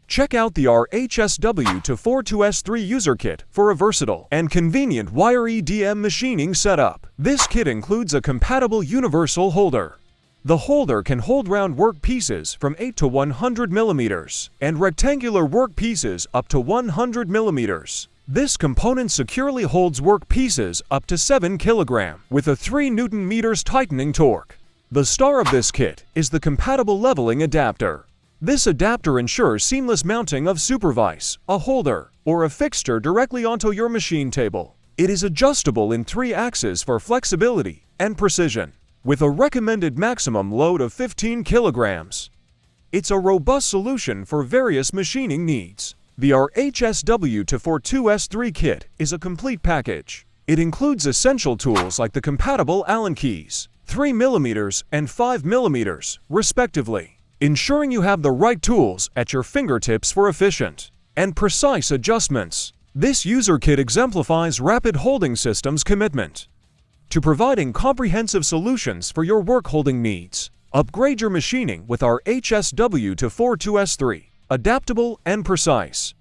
Check out the RHS-W242S-3 user kit for a versatile and convenient wire EDM machining setup. This kit includes a compatible universal holder. The holder can hold round work pieces from 8 to 100 millimeters and rectangular work pieces up to 100 millimeters. This component securely holds work pieces up to 7 kg with a 3 Nm tightening torque. The star of this kit is the compatible leveling adapter. This adapter ensures seamless mounting of SuperVice, a holder, or a fixture directly onto your machine table. It is adjustable in 3 axes for flexibility and precision, with a recommended maximum load of 15 kilograms. It's a robust solution for various machining needs. The RHS-W242S-3 kit is a complete package. It includes essential tools like the compatible Allen keys, 3 mm and 5 mm, respectively, ensuring you have the right tools at your fingertips for efficient and precise adjustments. This user kit exemplifies Rapid Holding System's commitment to providing comprehensive solutions for your work holding needs. Upgrade your machining with our RHS-W242S-3, adaptable and precise.